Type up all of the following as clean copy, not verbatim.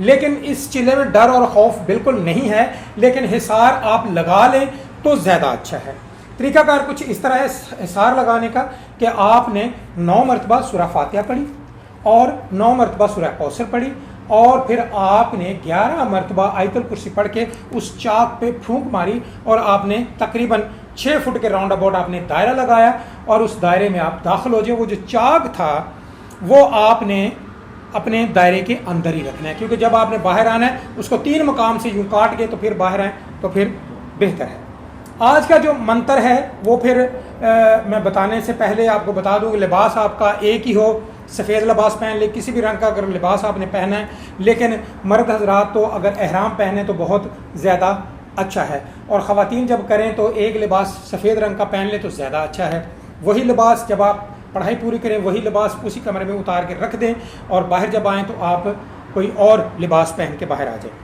لیکن اس چلے میں ڈر اور خوف بالکل نہیں ہے، لیکن حصار آپ لگا لیں تو زیادہ اچھا ہے۔ طریقہ کار کچھ اس طرح ہے حصار لگانے کا کہ آپ نے 9 مرتبہ سورہ فاتحہ پڑھی اور 9 مرتبہ سورہ کوثر پڑھی، اور پھر آپ نے 11 مرتبہ آیت الکرسی پڑھ کے اس چاک پہ پھونک ماری، اور آپ نے تقریباً 6 فٹ کے راؤنڈ اباؤٹ آپ نے دائرہ لگایا، اور اس دائرے میں آپ داخل ہو جائیں۔ وہ جو چاک تھا وہ آپ نے اپنے دائرے کے اندر ہی رکھنا ہے، کیونکہ جب آپ نے باہر آنا ہے اس کو 3 مقام سے یوں کاٹ کے تو پھر باہر آئیں تو پھر بہتر ہے۔ آج کا جو منتر ہے وہ پھر میں بتانے سے پہلے آپ کو بتا دوں کہ لباس آپ کا ایک ہی ہو، سفید لباس پہن لے، کسی بھی رنگ کا اگر لباس آپ نے پہنا ہے، لیکن مرد حضرات تو اگر احرام پہنے تو بہت زیادہ اچھا ہے، اور خواتین جب کریں تو ایک لباس سفید رنگ کا پہن لے تو زیادہ اچھا ہے۔ وہی لباس جب آپ پڑھائی پوری کریں وہی لباس اسی کمرے میں اتار کے رکھ دیں، اور باہر جب آئیں تو آپ کوئی اور لباس پہن کے باہر آ جائیں۔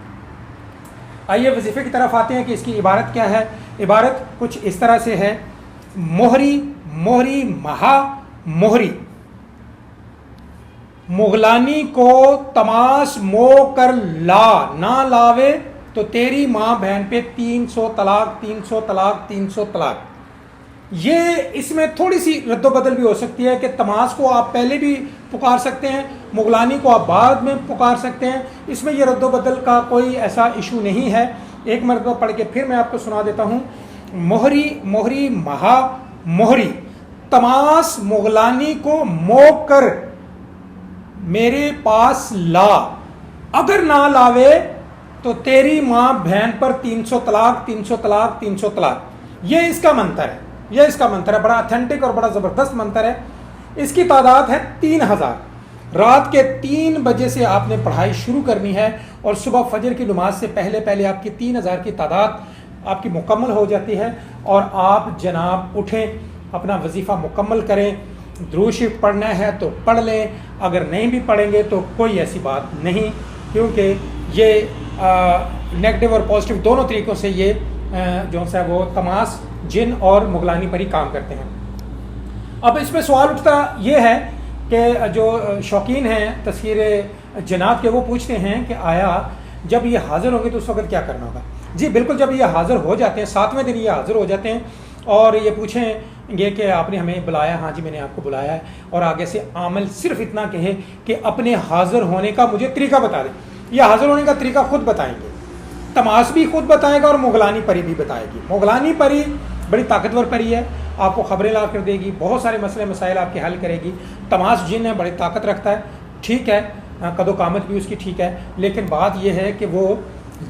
آئیے وظیفے کی طرف آتے ہیں کہ اس کی عبارت کیا ہے۔ عبارت کچھ اس طرح سے ہے: موہری موہری مہا موہری، مغلانی کو تماس مو کر لا، نہ لاوے تو تیری ماں بہن پہ 300 طلاق 300 طلاق 300 طلاق۔ یہ اس میں تھوڑی سی رد و بدل بھی ہو سکتی ہے کہ تماس کو آپ پہلے بھی پکار سکتے ہیں، مغلانی کو آپ بعد میں پکار سکتے ہیں، اس میں یہ رد و بدل کا کوئی ایسا ایشو نہیں ہے۔ ایک مرتبہ پڑھ کے پھر میں آپ کو سنا دیتا ہوں: موہری موہری مہا موہری، تماس مغلانی کو مو کر میرے پاس لا، اگر نہ لاوے تو تیری ماں بہن پر 300 طلاق 300 طلاق 300 طلاق۔ یہ اس کا منتر ہے، یہ اس کا منتر ہے، بڑا اتھینٹک اور بڑا زبردست منتر ہے۔ اس کی تعداد ہے 3000۔ رات کے 3 بجے سے آپ نے پڑھائی شروع کرنی ہے، اور صبح فجر کی نماز سے پہلے پہلے آپ کی 3000 کی تعداد آپ کی مکمل ہو جاتی ہے، اور آپ جناب اٹھیں، اپنا وظیفہ مکمل کریں۔ درود شریف پڑھنا ہے تو پڑھ لیں، اگر نہیں بھی پڑھیں گے تو کوئی ایسی بات نہیں، کیونکہ یہ نیگیٹو اور پازیٹیو دونوں طریقوں سے یہ جو ہے وہ تماس، جن اور مغلانی پر ہی کام کرتے ہیں۔ اب اس میں سوال اٹھتا یہ ہے کہ جو شوقین ہیں تصویر جنات کے، وہ پوچھتے ہیں کہ آیا جب یہ حاضر ہوں گے تو اس وقت کیا کرنا ہوگا؟ جی بالکل، جب یہ حاضر ہو جاتے ہیں 7ویں دن یہ حاضر ہو جاتے ہیں، اور یہ پوچھیں گے کہ آپ نے ہمیں بلایا؟ ہاں جی میں نے آپ کو بلایا ہے، اور آگے سے عامل صرف اتنا کہے کہ اپنے حاضر ہونے کا مجھے طریقہ بتا دیں۔ یہ حاضر ہونے کا طریقہ خود بتائیں گے، تماس بھی خود بتائے گا اور مغلانی پری بھی بتائے گی۔ مغلانی پری بڑی طاقتور پری ہے، آپ کو خبریں لا کر دے گی، بہت سارے مسئلے مسائل آپ کے حل کرے گی۔ تماس جن ہے، بڑی طاقت رکھتا ہے، ٹھیک ہے، قد و قامت بھی اس کی ٹھیک ہے، لیکن بات یہ ہے کہ وہ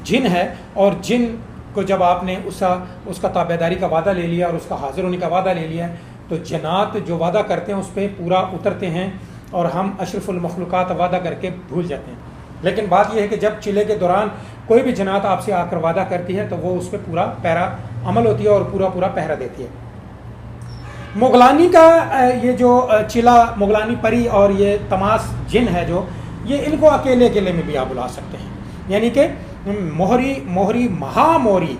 جن ہے، اور جن کو جب آپ نے اس کا تابع داری کا وعدہ لے لیا اور اس کا حاضر ہونے کا وعدہ لے لیا، تو جنات جو وعدہ کرتے ہیں اس پہ پورا اترتے ہیں، اور ہم اشرف المخلوقات وعدہ کر کے بھول جاتے ہیں۔ لیکن بات یہ ہے کہ جب چلے کے دوران کوئی بھی جنات آپ سے آ کر وعدہ کرتی ہے تو وہ اس پہ پورا پیرا عمل ہوتی ہے اور پورا پہرا دیتی ہے۔ مغلانی کا یہ جو چلا مغلانی پری اور یہ تماس جن ہے جو، یہ ان کو اکیلے اکیلے میں بھی آپ بلا سکتے ہیں، یعنی کہ موہری موہری مہا موہری،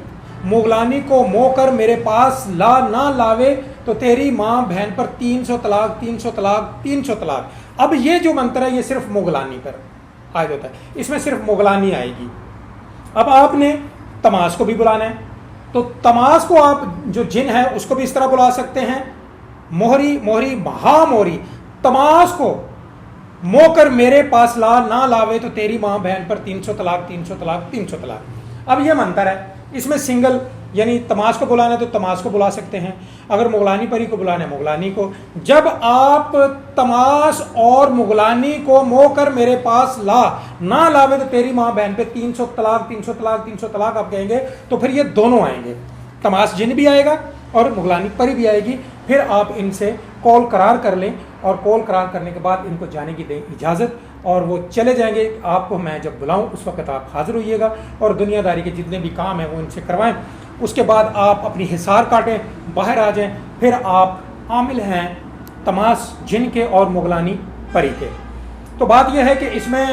مغلانی کو مو کر میرے پاس لا، نہ لاوے تو تیری ماں بہن پر 300 طلاق 300 طلاق 300 طلاق۔ اب یہ جو منتر ہے یہ صرف مغلانی پر عائد ہوتا ہے، اس میں صرف مغلانی آئے گی۔ اب آپ نے تماس کو بھی بلانا ہے، تو تماس کو آپ جو جن ہے اس کو بھی اس طرح بلا سکتے ہیں: موہری موہری مہا موہری، تماس کو مو کر میرے پاس لا، نہ لاوے تو تیری ماں بہن پر 300 طلاق 300 طلاق 300 طلاق۔ اب یہ منتر ہے، اس میں سنگل یعنی تماس کو بلانا ہے تو تماس کو بلا سکتے ہیں، اگر مغلانی پری کو بلانا ہے مغلانی کو۔ جب آپ تماس اور مغلانی کو مو کر میرے پاس لا، نہ لاوے تو تیری ماں بہن پہ 300 طلاق 300 طلاق 300 طلاق آپ کہیں گے تو پھر یہ دونوں آئیں گے، تماس جن بھی آئے گا اور مغلانی پری بھی آئے گی۔ پھر آپ ان سے کال قرار کر لیں، اور کال قرار کرنے کے بعد ان کو جانے کی دیں اجازت، اور وہ چلے جائیں گے۔ آپ کو میں جب بلاؤں اس وقت آپ حاضر ہوئیے گا، اور دنیا داری کے جتنے بھی کام ہیں وہ ان سے کروائیں۔ اس کے بعد آپ اپنی حصار کاٹیں، باہر آ جائیں، پھر آپ عامل ہیں تماس جن کے اور مغلانی پری کے۔ تو بات یہ ہے کہ اس میں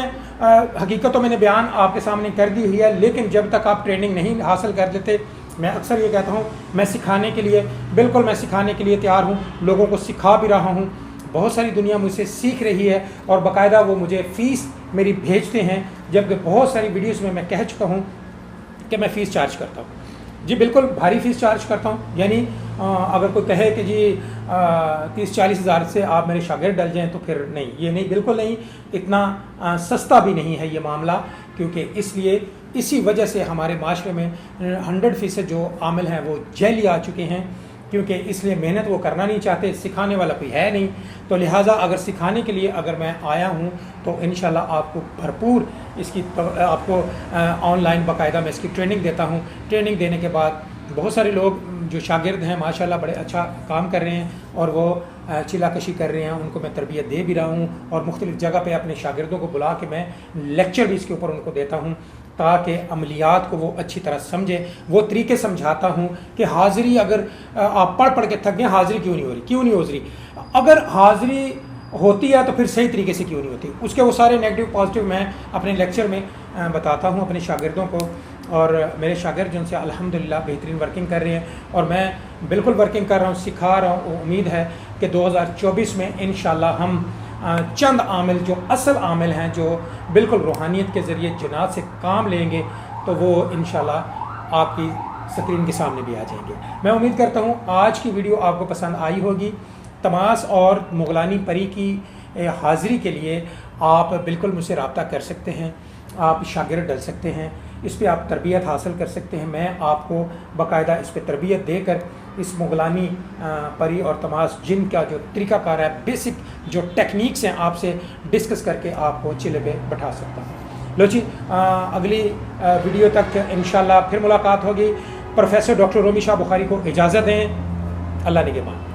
حقیقت تو میں نے بیان آپ کے سامنے کر دی ہوئی ہے، لیکن جب تک آپ ٹریننگ نہیں حاصل کر لیتے، میں اکثر یہ کہتا ہوں میں سکھانے کے لیے بالکل میں سکھانے کے لیے تیار ہوں، لوگوں کو سکھا بھی رہا ہوں، بہت ساری دنیا مجھ سے سیکھ رہی ہے اور باقاعدہ وہ مجھے فیس میری بھیجتے ہیں، جبکہ بہت ساری ویڈیوز میں کہہ چکا ہوں کہ میں فیس چارج کرتا ہوں۔ جی بالکل بھاری فیس چارج کرتا ہوں، یعنی اگر کوئی کہے کہ جی 30-40 ہزار سے آپ میرے شاگرد ڈل جائیں تو پھر نہیں، یہ نہیں، بالکل نہیں، اتنا سستا بھی نہیں ہے یہ معاملہ، کیونکہ اس لیے اسی وجہ سے ہمارے معاشرے میں 100% جو عامل ہیں وہ جیلی آ چکے ہیں، کیونکہ اس لیے محنت وہ کرنا نہیں چاہتے، سکھانے والا کوئی ہے نہیں، تو لہٰذا اگر سکھانے کے لیے اگر میں آیا ہوں تو انشاءاللہ آپ کو بھرپور اس کی آپ کو آن لائن باقاعدہ میں اس کی ٹریننگ دیتا ہوں۔ ٹریننگ دینے کے بعد بہت سارے لوگ جو شاگرد ہیں ماشاءاللہ بڑے اچھا کام کر رہے ہیں اور وہ چلا کشی کر رہے ہیں، ان کو میں تربیت دے بھی رہا ہوں اور مختلف جگہ پہ اپنے شاگردوں کو بلا کے میں لیکچر بھی اس کے اوپر ان کو دیتا ہوں تاکہ عملیات کو وہ اچھی طرح سمجھیں۔ وہ طریقے سمجھاتا ہوں کہ حاضری اگر آپ پڑھ کے تھک گئے، حاضری کیوں نہیں ہو رہی، اگر حاضری ہوتی ہے تو پھر صحیح طریقے سے کیوں نہیں ہوتی، اس کے وہ سارے نیگیٹو پازیٹیو میں اپنے لیکچر میں بتاتا ہوں اپنے شاگردوں کو، اور میرے شاگرد جن سے الحمدللہ بہترین ورکنگ کر رہے ہیں اور میں بالکل ورکنگ کر رہا ہوں، سکھا رہا ہوں۔ امید ہے کہ 2024 میں انشاءاللہ ہم چند عامل جو اصل عامل ہیں، جو بالکل روحانیت کے ذریعے جنات سے کام لیں گے، تو وہ انشاءاللہ آپ کی سکرین کے سامنے بھی آ جائیں گے۔ میں امید کرتا ہوں آج کی ویڈیو آپ کو پسند آئی ہوگی۔ تماس اور مغلانی پری کی حاضری کے لیے آپ بالکل مجھ سے رابطہ کر سکتے ہیں، آپ شاگرد ڈل سکتے ہیں، اس پہ آپ تربیت حاصل کر سکتے ہیں۔ میں آپ کو باقاعدہ اس پہ تربیت دے کر اس مغلانی پری اور تماس جن کا جو طریقہ کار ہے، بیسک جو ٹیکنیکس ہیں، آپ سے ڈسکس کر کے آپ کو چلے پہ بٹھا سکتا ہوں۔ لو جی، اگلی ویڈیو تک انشاءاللہ پھر ملاقات ہوگی۔ پروفیسر ڈاکٹر رومی شاہ بخاری کو اجازت دیں، اللہ نگہبان۔